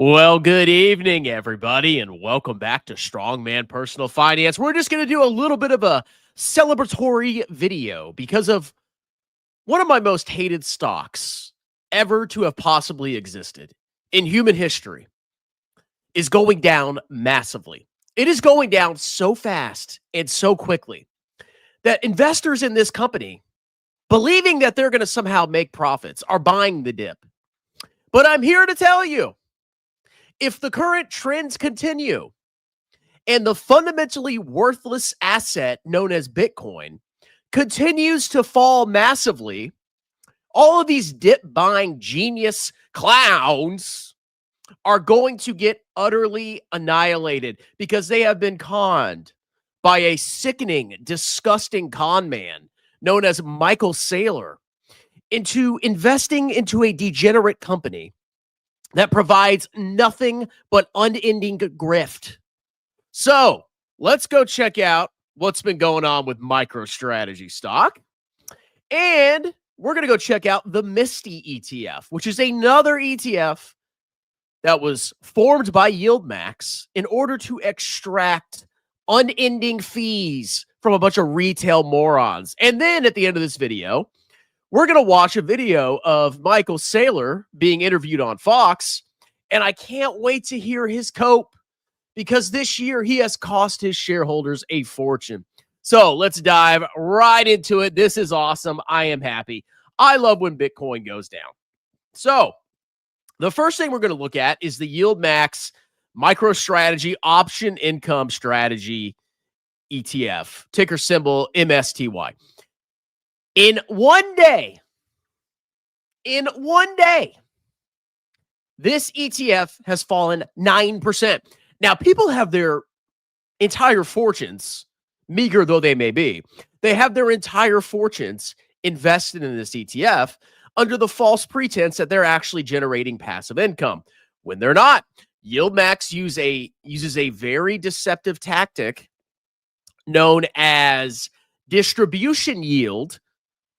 Well, good evening, everybody, and welcome back to Strongman Personal Finance. We're just going to do a little bit of a celebratory video because of one of my most hated stocks ever to have possibly existed in human history is going down massively. It is going down so fast and so quickly that investors in this company, believing that they're going to somehow make profits, are buying the dip. But I'm here to tell you, if the current trends continue and the fundamentally worthless asset known as Bitcoin continues to fall massively, all of these dip buying genius clowns are going to get utterly annihilated because they have been conned by a sickening, disgusting con man known as Michael Saylor into investing into a degenerate company that provides nothing but unending grift. So let's go check out what's been going on with MicroStrategy stock. And we're going to go check out the MSTY ETF, which is another ETF that was formed by YieldMax in order to extract unending fees from a bunch of retail morons. And then at the end of this video, we're going to watch a video of Michael Saylor being interviewed on Fox, and I can't wait to hear his cope because this year he has cost his shareholders a fortune. So let's dive right into it. This is awesome. I am happy. I love when Bitcoin goes down. So the first thing we're going to look at is the YieldMax MicroStrategy Option Income Strategy ETF, ticker symbol MSTY. In one day, this ETF has fallen 9%. Now, people have their entire fortunes, meager though they may be, they have their entire fortunes invested in this ETF under the false pretense that they're actually generating passive income when they're not. YieldMax uses a very deceptive tactic known as distribution yield,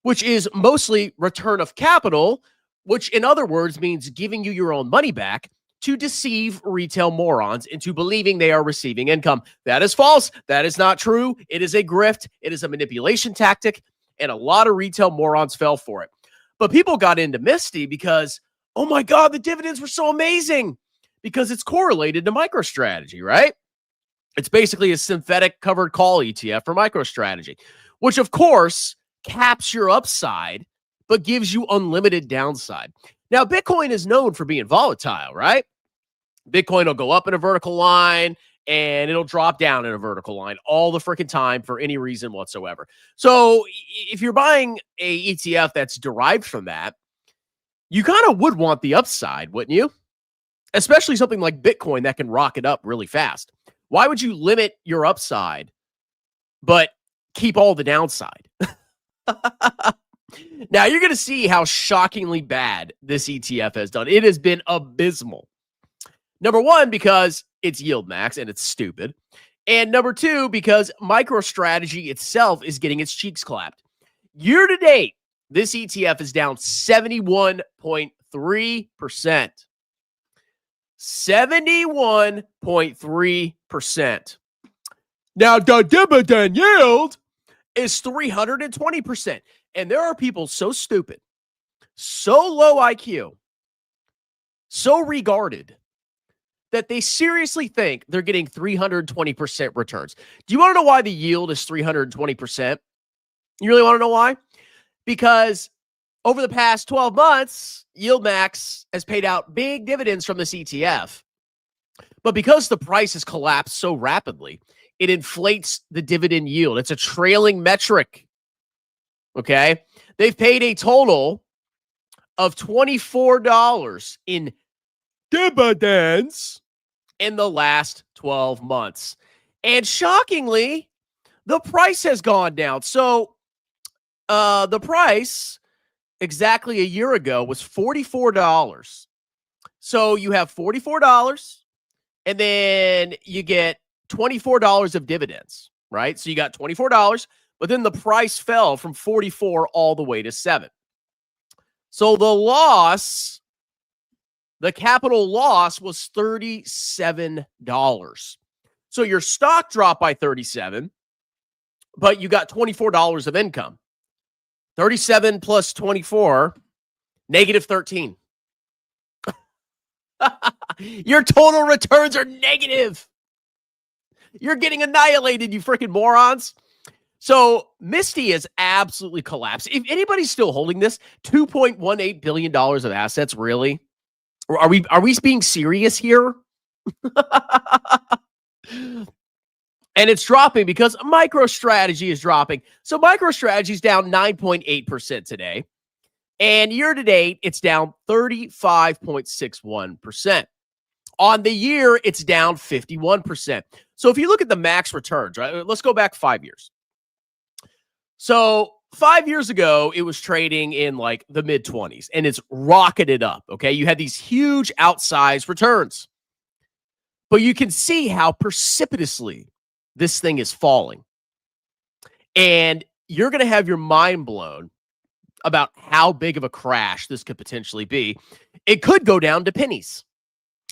which is mostly return of capital, which in other words means giving you your own money back to deceive retail morons into believing they are receiving income. That is false. That is not true. It is a grift. It is a manipulation tactic, and a lot of retail morons fell for it. But people got into MSTY because, oh my God, the dividends were so amazing because it's correlated to MicroStrategy, right? It's basically a synthetic covered call ETF for MicroStrategy, which of course caps your upside, but gives you unlimited downside. Now, Bitcoin is known for being volatile, right? Bitcoin will go up in a vertical line and it'll drop down in a vertical line all the freaking time for any reason whatsoever. So if you're buying a ETF that's derived from that, you kind of would want the upside, wouldn't you? Especially something like Bitcoin that can rocket up really fast. Why would you limit your upside, but keep all the downside? Now, you're going to see how shockingly bad this ETF has done. It has been abysmal. Number one, because it's YieldMax and it's stupid. And number two, because MicroStrategy itself is getting its cheeks clapped. Year to date, this ETF is down 71.3%. 71.3%. Now, the dividend yield is 320%. And there are people so stupid, so low IQ, so regarded, that they seriously think they're getting 320% returns. Do you want to know why the yield is 320%? You really want to know why? Because over the past 12 months, YieldMax has paid out big dividends from this ETF. But because the price has collapsed so rapidly, it inflates the dividend yield. It's a trailing metric. Okay? They've paid a total of $24 in dividends in the last 12 months. And shockingly, the price has gone down. So the price exactly a year ago was $44. So you have $44 and then you get $24 of dividends, right? So you got $24, but then the price fell from 44 all the way to 7. So the loss The capital loss was $37. So your stock dropped by 37, but you got $24 of income. 37 plus 24, negative 13. Your total returns are negative. You're getting annihilated, you freaking morons. So MSTY has absolutely collapsed. If anybody's still holding this, $2.18 billion of assets, really? Are we being serious here? And it's dropping because MicroStrategy is dropping. So MicroStrategy is down 9.8% today. And year to date, it's down 35.61%. On the year, it's down 51%. So if you look at the max returns, right? Let's go back 5 years. So 5 years ago, it was trading in like the mid-20s, and it's rocketed up, okay? You had these huge outsized returns. But you can see how precipitously this thing is falling. And you're going to have your mind blown about how big of a crash this could potentially be. It could go down to pennies.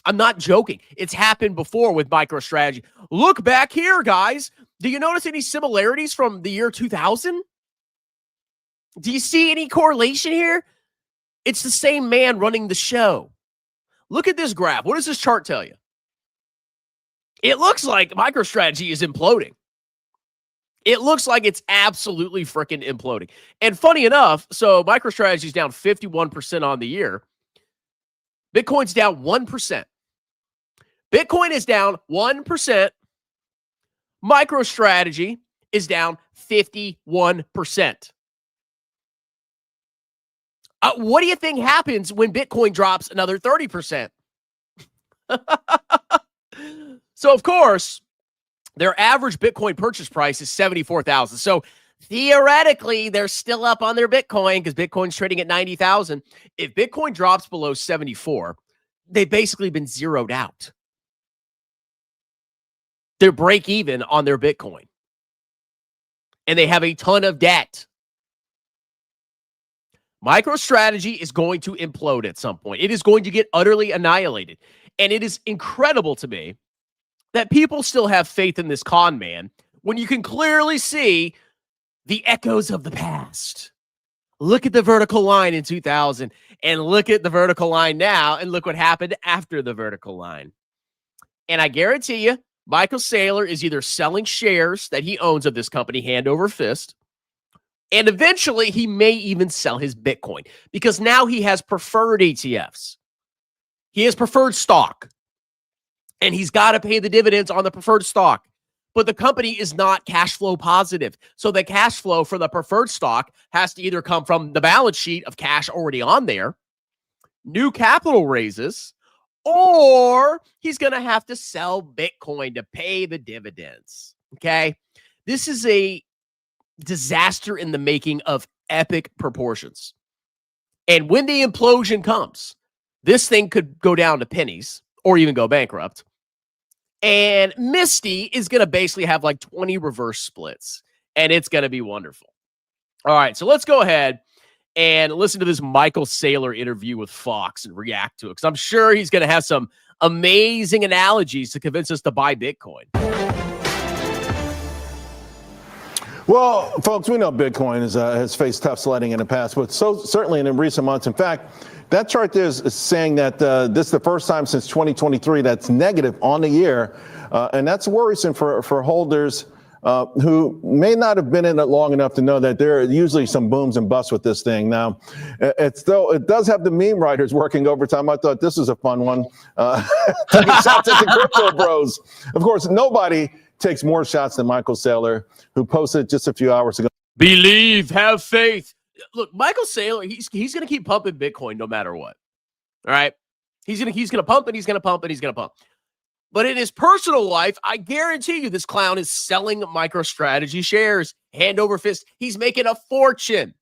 I'm not joking. It's happened before with MicroStrategy. Look back here, guys. Do you notice any similarities from the year 2000? Do you see any correlation here? It's the same man running the show. Look at this graph. What does this chart tell you? It looks like MicroStrategy is imploding. It looks like it's absolutely freaking imploding. And funny enough, so MicroStrategy is down 51% on the year. Bitcoin's down 1%. Bitcoin is down 1%. MicroStrategy is down 51%. What do you think happens when Bitcoin drops another 30%? So, of course, their average Bitcoin purchase price is $74,000. So, theoretically, they're still up on their Bitcoin because Bitcoin's trading at 90,000. If Bitcoin drops below 74, they've basically been zeroed out. They're break even on their Bitcoin. And they have a ton of debt. MicroStrategy is going to implode at some point. It is going to get utterly annihilated. And it is incredible to me that people still have faith in this con man when you can clearly see the echoes of the past. Look at the vertical line in 2000 and look at the vertical line now and look what happened after the vertical line. And I guarantee you, Michael Saylor is either selling shares that he owns of this company hand over fist, and eventually he may even sell his Bitcoin because now he has preferred ETFs. He has preferred stock, and he's got to pay the dividends on the preferred stock. But the company is not cash flow positive. So the cash flow for the preferred stock has to either come from the balance sheet of cash already on there, new capital raises, or he's going to have to sell Bitcoin to pay the dividends. Okay? This is a disaster in the making of epic proportions. And when the implosion comes, this thing could go down to pennies or even go bankrupt. And MSTY is going to basically have like 20 reverse splits, and it's going to be wonderful. All right, so let's go ahead and listen to this Michael Saylor interview with Fox and react to it, because I'm sure he's going to have some amazing analogies to convince us to buy Bitcoin. Well, folks, we know Bitcoin has faced tough sledding in the past, but so certainly in recent months. In fact, that chart there is saying that this is the first time since 2023 that's negative on the year, and that's worrisome for holders who may not have been in it long enough to know that there are usually some booms and busts with this thing. Now, it does have the meme writers working overtime. I thought this was a fun one. Taking shots at the crypto bros. Of course, nobody takes more shots than Michael Saylor, who posted just a few hours ago. Believe, have faith. Look, Michael Saylor, he's going to keep pumping Bitcoin no matter what. All right? He's going to pump and he's going to pump and he's going to pump. But in his personal life, I guarantee you this clown is selling MicroStrategy shares hand over fist. He's making a fortune.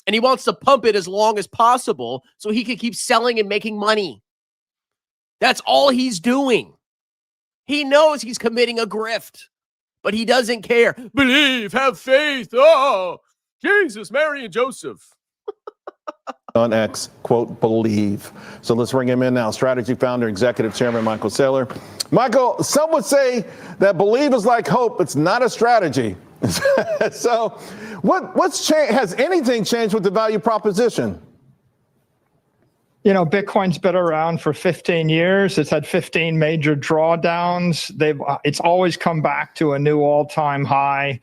And he wants to pump it as long as possible so he can keep selling and making money. That's all he's doing. He knows he's committing a grift, but he doesn't care. Believe, have faith. Oh, Jesus, Mary, and Joseph. on X, quote, believe. So let's bring him in now. Strategy founder, executive chairman, Michael Saylor. Michael, some would say that believe is like hope. It's not a strategy. So what's changed? Has anything changed with the value proposition? You know, Bitcoin's been around for 15 years. It's had 15 major drawdowns. It's always come back to a new all-time high.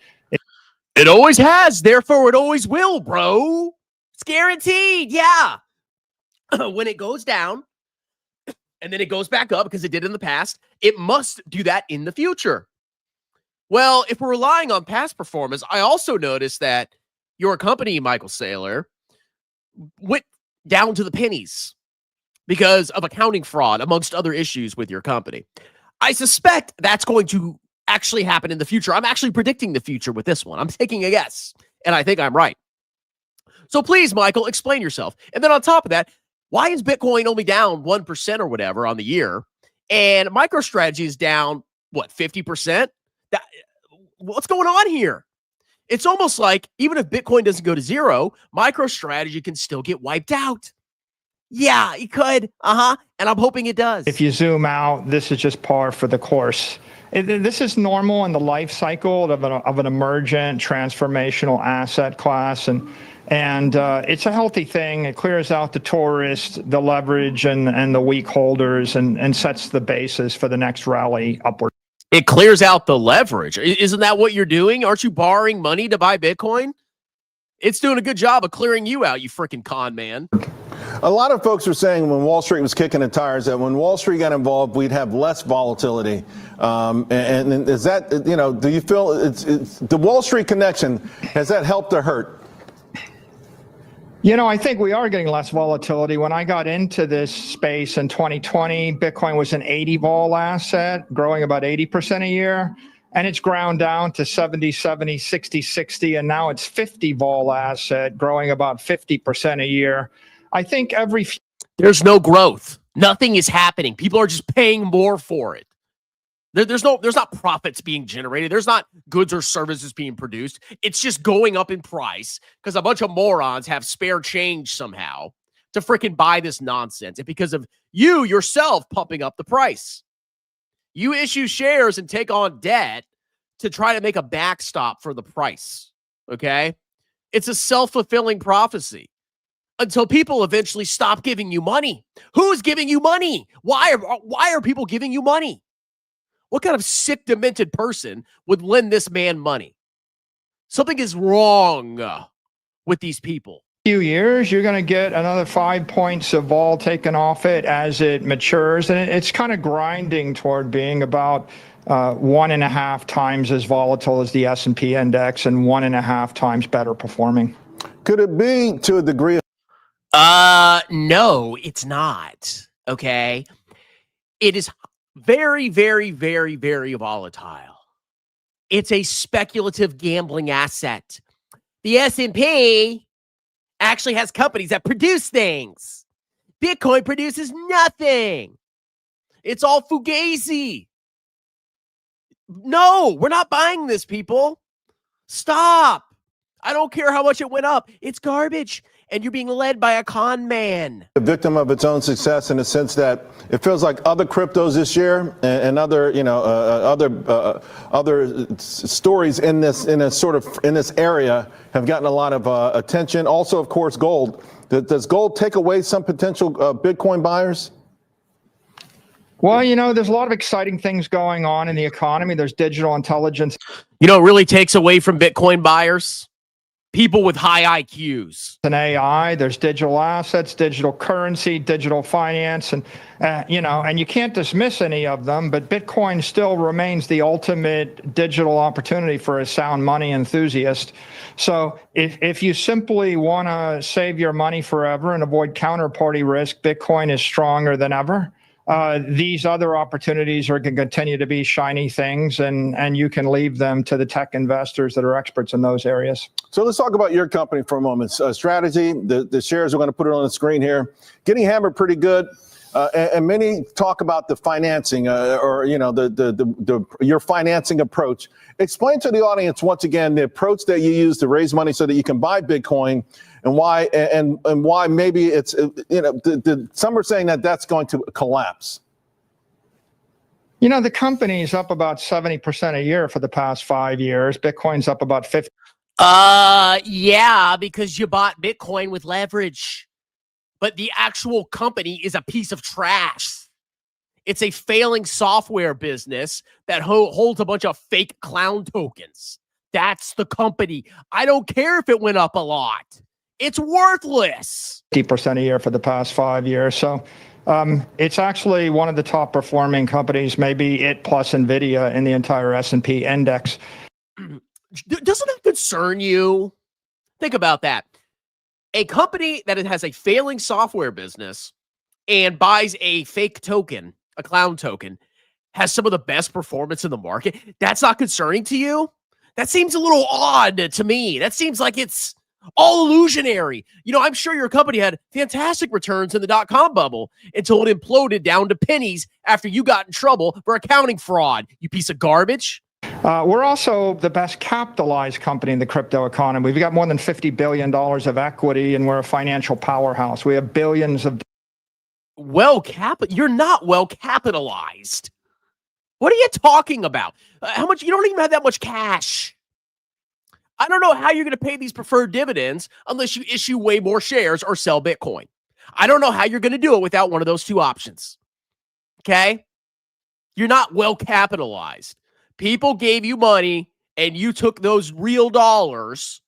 It always has, therefore it always will, bro. It's guaranteed, yeah. When it goes down and then it goes back up because it did in the past, it must do that in the future. Well, if we're relying on past performance, I also noticed that your company, Michael Saylor, went down to the pennies because of accounting fraud, amongst other issues with your company. I suspect that's going to actually happen in the future. I'm actually predicting the future with this one. I'm taking a guess, and I think I'm right. So please, Michael, explain yourself. And then on top of that, why is Bitcoin only down 1% or whatever on the year, and MicroStrategy is down, what, 50%? What's going on here? It's almost like even if Bitcoin doesn't go to zero, MicroStrategy can still get wiped out. Yeah, it could. And I'm hoping it does. If you zoom out, this is just par for the course. This is normal in the life cycle of an emergent transformational asset class, and it's a healthy thing. It clears out the tourists, the leverage, and the weak holders, and sets the basis for the next rally upward. It clears out the leverage. Isn't that what you're doing? Aren't you borrowing money to buy Bitcoin? It's doing a good job of clearing you out, you freaking con man. A lot of folks are saying when Wall Street was kicking the tires that when Wall Street got involved, we'd have less volatility. And is that, you know, do you feel it's the Wall Street connection, has that helped or hurt? You know, I think we are getting less volatility. When I got into this space in 2020, Bitcoin was an 80 vol asset, growing about 80% a year. And it's ground down to 70, 70, 60, 60. And now it's 50 vol asset, growing about 50% a year. I think there's no growth. Nothing is happening. People are just paying more for it. There's not profits being generated. There's not goods or services being produced. It's just going up in price because a bunch of morons have spare change somehow to freaking buy this nonsense. And because of you yourself pumping up the price, you issue shares and take on debt to try to make a backstop for the price. Okay. It's a self-fulfilling prophecy until people eventually stop giving you money. Who's giving you money? Why are people giving you money? What kind of sick, demented person would lend this man money? Something is wrong with these people. Few years, you're going to get another 5 points of vol taken off it as it matures. And it's kind of grinding toward being about 1.5 times as volatile as the S&P index and 1.5 times better performing. Could it be to a degree? No, it's not. Okay. It is very, very, very, very volatile. It's a speculative gambling asset. The S&P actually has companies that produce things. Bitcoin produces nothing. It's all fugazi. No, we're not buying this, people. Stop. I don't care how much it went up. It's garbage. And you're being led by a con man. A victim of its own success in the sense that it feels like other cryptos this year and other, you know, other stories in this area have gotten a lot of attention. Also, of course, gold. Does gold take away some potential Bitcoin buyers? Well, you know, there's a lot of exciting things going on in the economy. There's digital intelligence. You know, it really takes away from Bitcoin buyers. People with high IQs. And AI, there's digital assets, digital currency, digital finance, and you know, and you can't dismiss any of them, but Bitcoin still remains the ultimate digital opportunity for a sound money enthusiast. So if you simply want to save your money forever and avoid counterparty risk, Bitcoin is stronger than ever. These other opportunities are going to continue to be shiny things, and you can leave them to the tech investors that are experts in those areas. So let's talk about your company for a moment. Strategy, the shares, we're going to put it on the screen here. Getting hammered pretty good. And many talk about the financing or, you know, your financing approach. Explain to the audience once again the approach that you use to raise money so that you can buy Bitcoin, and why why maybe it's, you know, some are saying that that's going to collapse. You know, the company's up about 70% a year for the past 5 years. Bitcoin's up about 50. Yeah, because you bought Bitcoin with leverage. But the actual company is a piece of trash. It's a failing software business that holds a bunch of fake clown tokens. That's the company. I don't care if it went up a lot. It's worthless. 50% a year for the past 5 years. So it's actually one of the top performing companies, maybe it plus NVIDIA in the entire S&P index. Doesn't that concern you? Think about that. A company that has a failing software business and buys a fake token, a clown token, has some of the best performance in the market. That's not concerning to you? That seems a little odd to me. That seems like it's all illusionary. You know, I'm sure your company had fantastic returns in the dot-com bubble until it imploded down to pennies after you got in trouble for accounting fraud, you piece of garbage. We're also the best capitalized company in the crypto economy. We've got more than $50 billion of equity, and we're a financial powerhouse. We have billions of... You're not well capitalized. What are you talking about? How much? You don't even have that much cash. I don't know how you're going to pay these preferred dividends unless you issue way more shares or sell Bitcoin. I don't know how you're going to do it without one of those two options. Okay? You're not well capitalized. People gave you money and you took those real dollars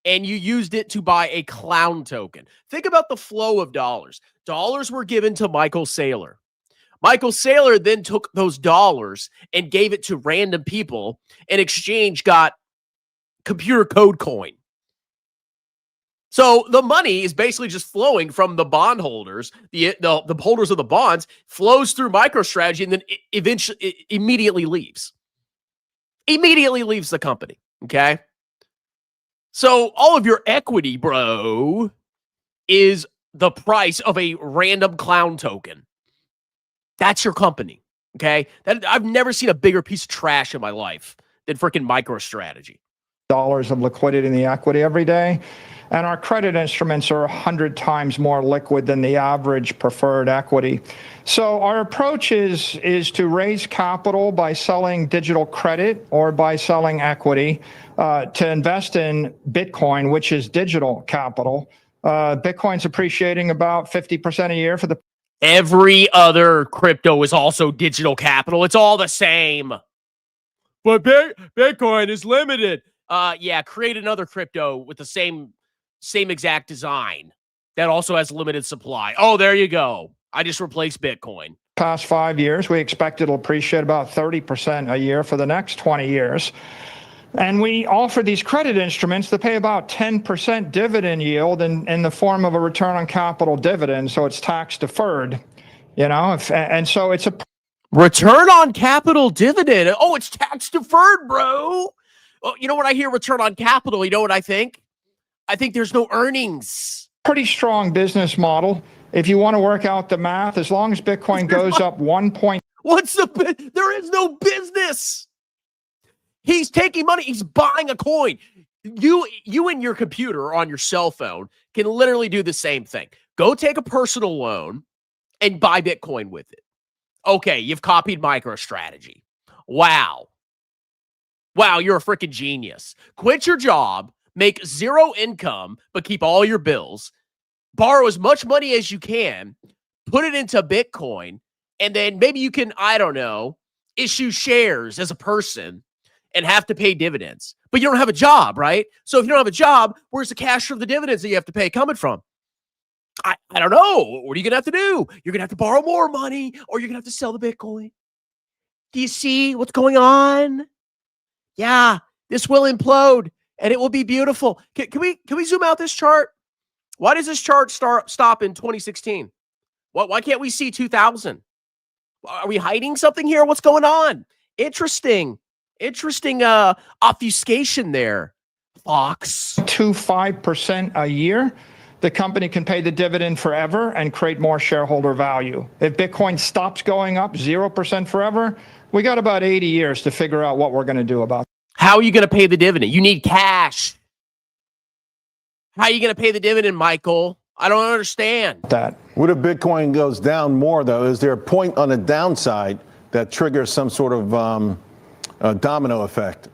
and you used it to buy a clown token. Think about the flow of dollars. Dollars were given to Michael Saylor. Michael Saylor then took those dollars and gave it to random people. In exchange, got computer code coin. So the money is basically just flowing from the bondholders, the holders of the bonds, flows through MicroStrategy, and then it immediately leaves. Immediately leaves the company, okay? So all of your equity, bro, is the price of a random clown token. That's your company, okay? I've never seen a bigger piece of trash in my life than freaking MicroStrategy. Dollars of liquidity in the equity every day. And our credit instruments are 100 times more liquid than the average preferred equity. So our approach is to raise capital by selling digital credit or by selling equity to invest in Bitcoin, which is digital capital. Bitcoin's appreciating about 50% a year for the... Every other crypto is also digital capital. It's all the same. But Bitcoin is limited. Yeah, create another crypto with the same exact design that also has limited supply. Oh, there you go. I just replaced Bitcoin. Past 5 years, we expect it'll appreciate about 30% a year for the next 20 years. And we offer these credit instruments that pay about 10% dividend yield in the form of a return on capital dividend. So it's tax deferred, you know, and so it's a return on capital dividend. Oh, it's tax deferred, bro. Well, you know what I hear return on capital? You know what I think? I think there's no earnings. Pretty strong business model. If you want to work out the math, as long as Bitcoin goes up 1 point. There is no business. He's taking money. He's buying a coin. You and your computer or on your cell phone can literally do the same thing. Go take a personal loan and buy Bitcoin with it. Okay, you've copied MicroStrategy. Wow. Wow, you're a freaking genius. Quit your job, make zero income, but keep all your bills, borrow as much money as you can, put it into Bitcoin, and then maybe you can, I don't know, issue shares as a person and have to pay dividends. But you don't have a job, right? So if you don't have a job, where's the cash from the dividends that you have to pay coming from? I don't know. What are you going to have to do? You're going to have to borrow more money, or you're going to have to sell the Bitcoin. Do you see what's going on? Yeah, this will implode, and it will be beautiful. Can we zoom out this chart? Why does this chart stop in 2016? Why can't we see 2000? Are we hiding something here? What's going on? Interesting obfuscation there, Fox. 5% a year. the company can pay the dividend forever and create more shareholder value. If Bitcoin stops going up 0% forever, we got about 80 years to figure out what we're going to do about it. How are you going to pay the dividend? You need cash. How are you going to pay the dividend, Michael? I don't understand that. What if Bitcoin goes down more, though? Is there a point on the downside that triggers some sort of domino effect?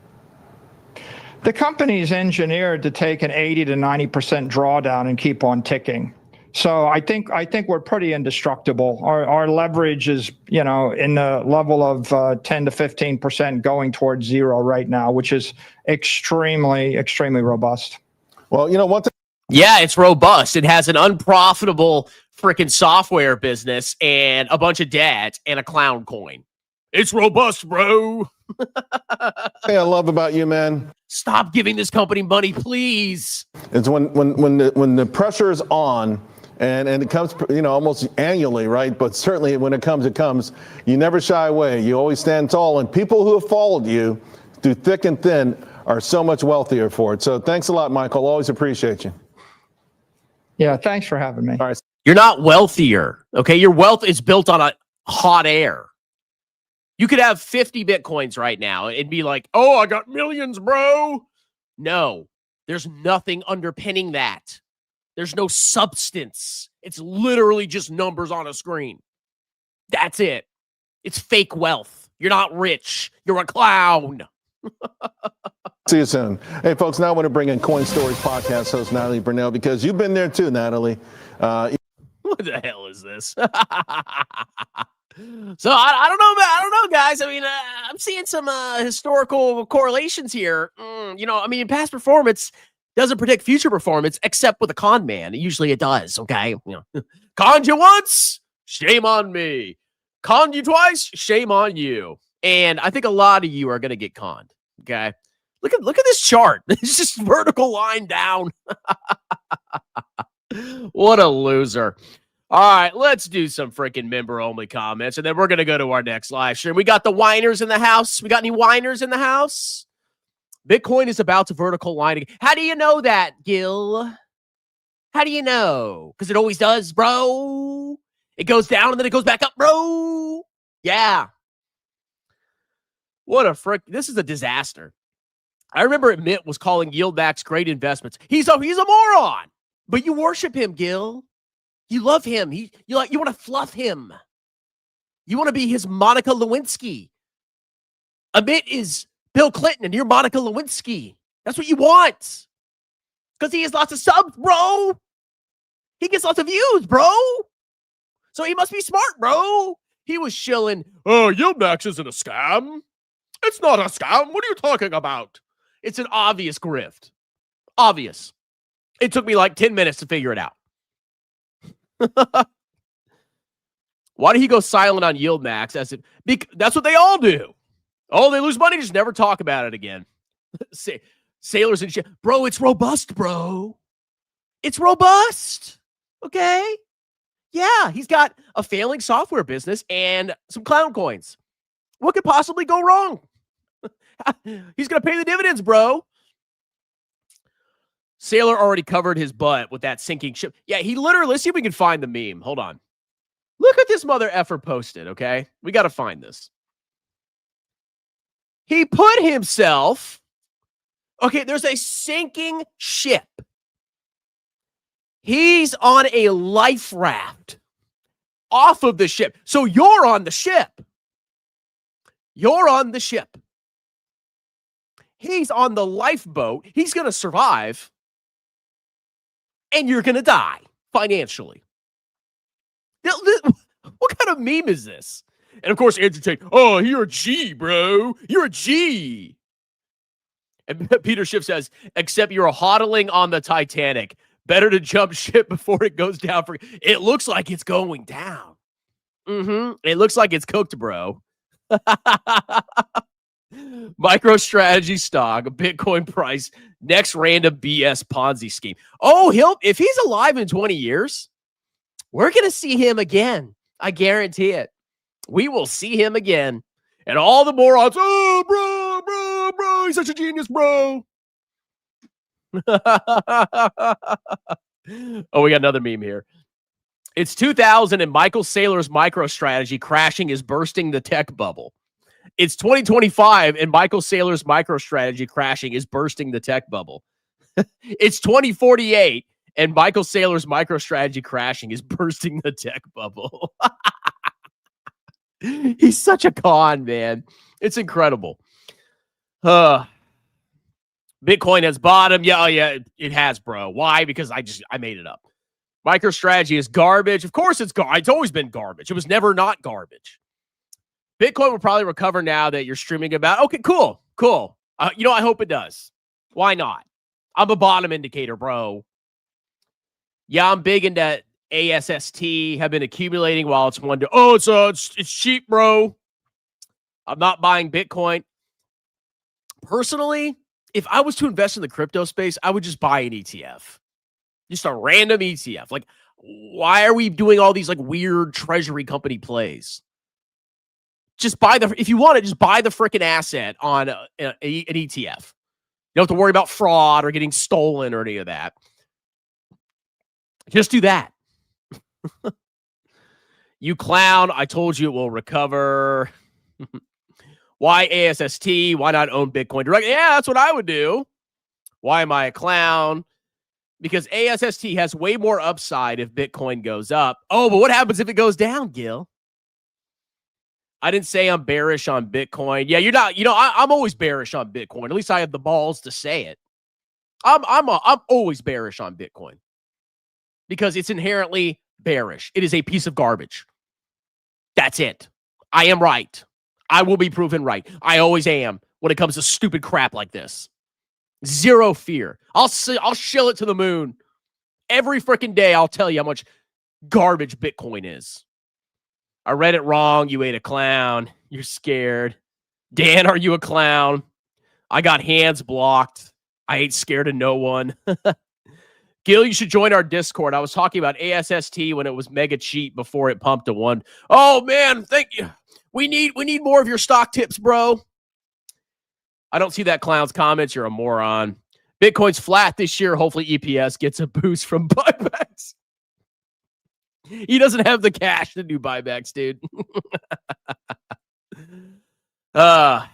The company is engineered to take an 80 to 90% drawdown and keep on ticking. So I think we're pretty indestructible. Our leverage is, you know, in the level of 10 to 15% going towards zero right now, which is extremely, extremely robust. Well, you know, one thing. Yeah, it's robust. It has an unprofitable freaking software business and a bunch of debt and a clown coin. It's robust, bro. Thing I love about you, man. Stop giving this company money, please. It's when the pressure is on, and it comes, you know, almost annually, right? But certainly when it comes, it comes. You never shy away. You always stand tall, and people who have followed you through thick and thin are so much wealthier for it. So thanks a lot, Michael. Always appreciate you. Yeah, thanks for having me. All right. You're not wealthier, okay? Your wealth is built on a hot air. You could have 50 Bitcoins right now and be like, oh, I got millions, bro. No, there's nothing underpinning that. There's no substance. It's literally just numbers on a screen. That's it. It's fake wealth. You're not rich. You're a clown. See you soon. Hey, folks, now I want to bring in Coin Stories podcast host Natalie Brunell, because you've been there too, Natalie. What the hell is this? So I don't know, guys. I mean, I'm seeing some historical correlations here. You know, I mean, past performance doesn't predict future performance, except with a con man. Usually it does, okay? You know, conned you once, shame on me. Conned you twice, shame on you. And I think a lot of you are going to get conned, okay? Look at this chart. It's just vertical line down. What a loser. All right, let's do some freaking member-only comments, and then we're going to go to our next live stream. We got the whiners in the house. We got any whiners in the house? Bitcoin is about to vertical line again. How do you know that, Gil? How do you know? Because it always does, bro. It goes down, and then it goes back up, bro. Yeah. What a frick. This is a disaster. I remember Mitt was calling YieldMax great investments. He's a moron, but you worship him, Gil. You love him. You want to fluff him. You want to be his Monica Lewinsky. Amit is Bill Clinton, and you're Monica Lewinsky. That's what you want. Because he has lots of subs, bro. He gets lots of views, bro. So he must be smart, bro. He was shilling, oh, YieldMax isn't a scam. It's not a scam. What are you talking about? It's an obvious grift. Obvious. It took me like 10 minutes to figure it out. Why did he go silent on YieldMax? That's what they all do. Oh, they lose money, just never talk about it again. Sailors and shit. Bro, it's robust, bro. It's robust. Okay? Yeah, he's got a failing software business and some clown coins. What could possibly go wrong? He's going to pay the dividends, bro. Saylor already covered his butt with that sinking ship. Yeah, he literally, let's see if we can find the meme. Hold on. Look at this mother effer posted, okay? We got to find this. He put himself, okay, there's a sinking ship. He's on a life raft off of the ship. So you're on the ship. You're on the ship. He's on the lifeboat. He's going to survive. And you're going to die financially. What kind of meme is this? And of course, Andrew Tate, oh, you're a G, bro. You're a G. And Peter Schiff says, except you're hodling on the Titanic. Better to jump ship before it goes down. It looks like it's going down. It looks like it's cooked, bro. MicroStrategy stock, Bitcoin price, next random BS Ponzi scheme. Oh, if he's alive in 20 years, we're going to see him again. I guarantee it. We will see him again. And all the morons, oh, bro, he's such a genius, bro. Oh, we got another meme here. It's 2000 and Michael Saylor's MicroStrategy crashing is bursting the tech bubble. It's 2025 and Michael Saylor's MicroStrategy crashing is bursting the tech bubble. It's 2048 and Michael Saylor's MicroStrategy crashing is bursting the tech bubble. He's such a con, man. It's incredible. Bitcoin has bottom. Yeah, oh yeah, it has, bro. Why? Because I made it up. MicroStrategy is garbage. Of course it's garbage. It's always been garbage. It was never not garbage. Bitcoin will probably recover now that you're streaming about. Okay, cool. I hope it does. Why not? I'm a bottom indicator, bro. Yeah, I'm big into ASST. Have been accumulating while it's one to. Oh, it's cheap, bro. I'm not buying Bitcoin. Personally, if I was to invest in the crypto space, I would just buy an ETF. Just a random ETF. Like, why are we doing all these like weird treasury company plays? Just buy if you want it, just buy the freaking asset on an ETF. You don't have to worry about fraud or getting stolen or any of that. Just do that. You clown. I told you it will recover. Why ASST? Why not own Bitcoin directly? Yeah, that's what I would do. Why am I a clown? Because ASST has way more upside if Bitcoin goes up. Oh, but what happens if it goes down, Gil? I didn't say I'm bearish on Bitcoin. Yeah, you're not. I'm always bearish on Bitcoin. At least I have the balls to say it. I'm always bearish on Bitcoin because it's inherently bearish. It is a piece of garbage. That's it. I am right. I will be proven right. I always am when it comes to stupid crap like this. Zero fear. I'll shill it to the moon. Every freaking day I'll tell you how much garbage Bitcoin is. I read it wrong. You ate a clown. You're scared. Dan, are you a clown? I got hands blocked. I ain't scared of no one. Gil, you should join our Discord. I was talking about ASST when it was mega cheap before it pumped to 1. Oh, man, thank you. We need more of your stock tips, bro. I don't see that clown's comments. You're a moron. Bitcoin's flat this year. Hopefully EPS gets a boost from buybacks. He doesn't have the cash to do buybacks, dude. I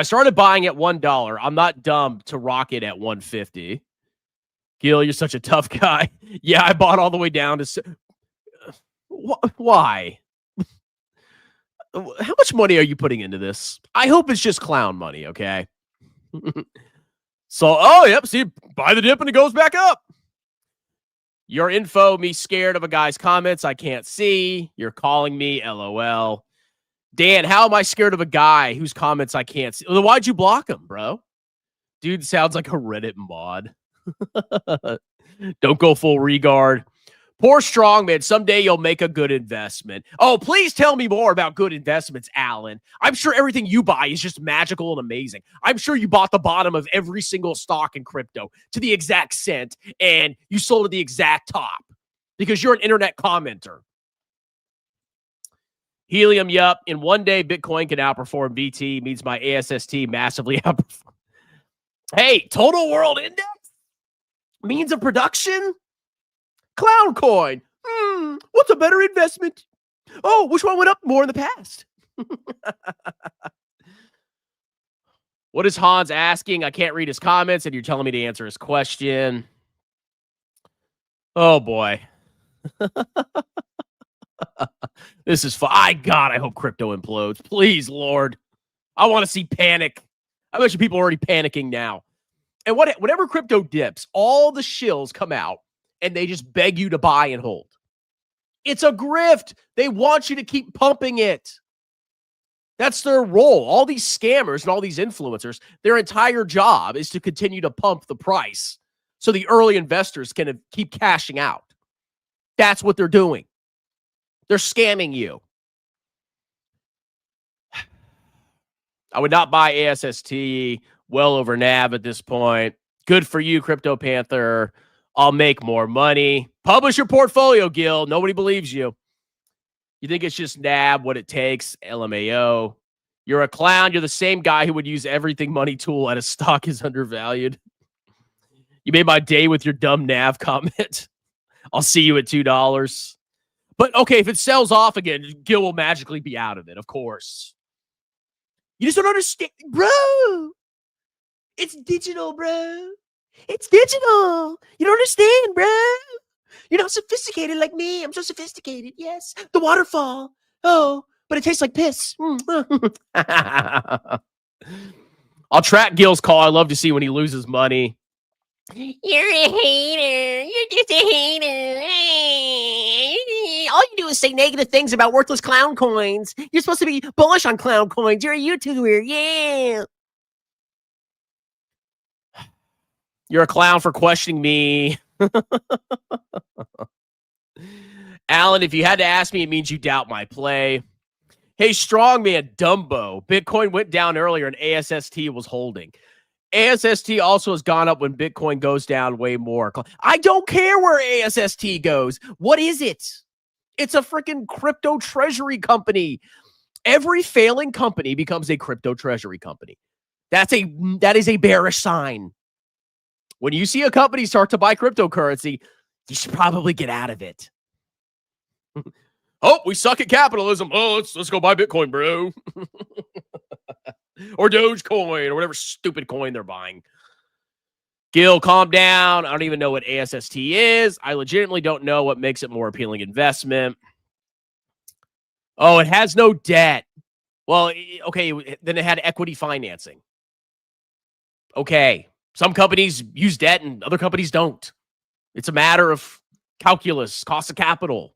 started buying at $1. I'm not dumb to rock it at $1.50. Gil, you're such a tough guy. Yeah, I bought all the way down to. Why? How much money are you putting into this? I hope it's just clown money, okay? So, oh, yep, see, buy the dip and it goes back up. Your info, me scared of a guy's comments I can't see. You're calling me, LOL. Dan, how am I scared of a guy whose comments I can't see? Well, why'd you block him, bro? Dude sounds like a Reddit mod. Don't go full regard. Poor strongman. Someday you'll make a good investment. Oh, please tell me more about good investments, Alan. I'm sure everything you buy is just magical and amazing. I'm sure you bought the bottom of every single stock in crypto to the exact cent, and you sold at the exact top because you're an internet commenter. Helium, yup. In one day, Bitcoin can outperform BT. Means my ASST massively outperform. Hey, total world index? Means of production? Clown coin. What's a better investment? Oh, which one went up more in the past? What is Hans asking? I can't read his comments, and you're telling me to answer his question. Oh, boy. This is fun. God, I hope crypto implodes. Please, Lord. I want to see panic. I bet you people are already panicking now. And whenever crypto dips, all the shills come out and they just beg you to buy and hold. It's a grift. They want you to keep pumping it. That's their role. All these scammers and all these influencers, their entire job is to continue to pump the price so the early investors can keep cashing out. That's what they're doing. They're scamming you. I would not buy ASST. Well over NAV at this point. Good for you, Crypto Panther. I'll make more money. Publish your portfolio, Gil. Nobody believes you. You think it's just NAB, what it takes, LMAO. You're a clown. You're the same guy who would use everything money tool at a stock is undervalued. You made my day with your dumb nav comment. I'll see you at $2. But okay, if it sells off again, Gil will magically be out of it, of course. You just don't understand, bro. It's digital, bro. It's digital. You don't understand, bro. You're not sophisticated like me. I'm so sophisticated. Yes. The waterfall. Oh, but it tastes like piss. I'll track Gil's call. I love to see when he loses money. You're a hater. You're just a hater. All you do is say negative things about worthless clown coins. You're supposed to be bullish on clown coins. You're a YouTuber. Yeah. You're a clown for questioning me. Alan, if you had to ask me, it means you doubt my play. Hey, strongman Dumbo. Bitcoin went down earlier and ASST was holding. ASST also has gone up when Bitcoin goes down way more. I don't care where ASST goes. What is it? It's a freaking crypto treasury company. Every failing company becomes a crypto treasury company. That is a bearish sign. When you see a company start to buy cryptocurrency, you should probably get out of it. Oh, we suck at capitalism. Oh, let's go buy Bitcoin, bro. Or Dogecoin or whatever stupid coin they're buying. Gil, calm down. I don't even know what ASST is. I legitimately don't know what makes it more appealing investment. Oh, it has no debt. Well, okay, then it had equity financing. Okay. Some companies use debt and other companies don't. It's a matter of calculus, cost of capital.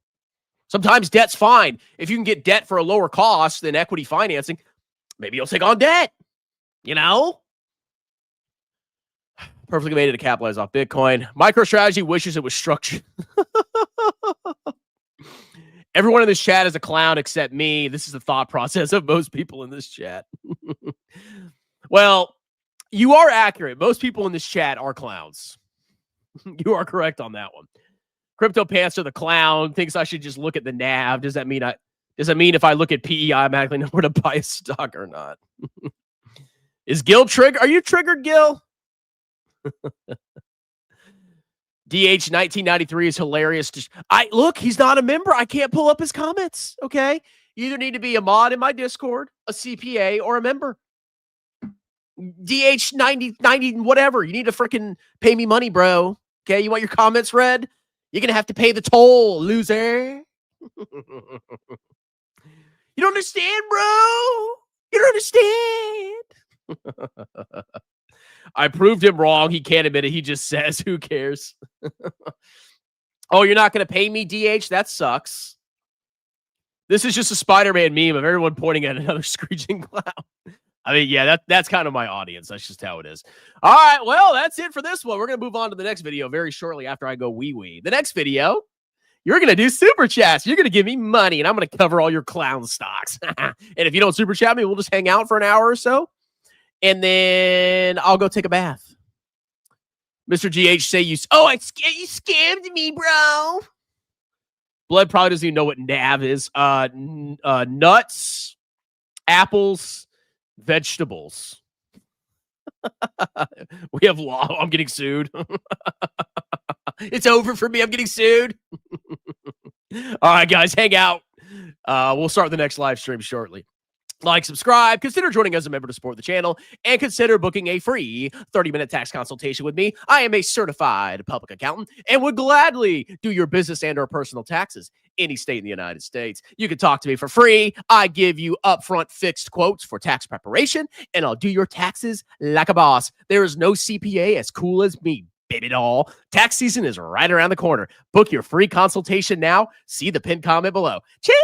Sometimes debt's fine. If you can get debt for a lower cost than equity financing, maybe you'll take on debt. You know? Perfectly made it to capitalize off Bitcoin. MicroStrategy wishes it was structured. Everyone in this chat is a clown except me. This is the thought process of most people in this chat. Well, you are accurate. Most people in this chat are clowns. You are correct on that one. Crypto Panther, the clown, thinks I should just look at the NAV. Does that mean if I look at PE, I automatically know where to buy a stock or not? Is Gil triggered? Are you triggered, Gil? DH 1993 is hilarious. Look, he's not a member. I can't pull up his comments. Okay. You either need to be a mod in my Discord, a CPA, or a member. DH 90, whatever. You need to freaking pay me money, bro. Okay. You want your comments read? You're going to have to pay the toll, loser. You don't understand, bro. You don't understand. I proved him wrong. He can't admit it. He just says, who cares? Oh, you're not going to pay me, DH? That sucks. This is just a Spider-Man meme of everyone pointing at another screeching clown. I mean, yeah, that's kind of my audience. That's just how it is. All right, well, that's it for this one. We're going to move on to the next video very shortly after I go wee-wee. The next video, you're going to do super chats. You're going to give me money, and I'm going to cover all your clown stocks. And if you don't super chat me, we'll just hang out for an hour or so, and then I'll go take a bath. Mr. GH say you scammed me, bro. Blood probably doesn't even know what NAV is. Nuts, apples, vegetables. We have law. I'm getting sued. It's over for me. I'm getting sued. All right, guys, hang out. We'll start the next live stream shortly. Like, subscribe, consider joining as a member to support the channel, and consider booking a free 30-minute tax consultation with me. I am a certified public accountant and would gladly do your business and or personal taxes any state in the United States. You can talk to me for free. I give you upfront fixed quotes for tax preparation, and I'll do your taxes like a boss. There is no CPA as cool as me, baby doll. Tax season is right around the corner. Book your free consultation now. See the pinned comment below. Cheers!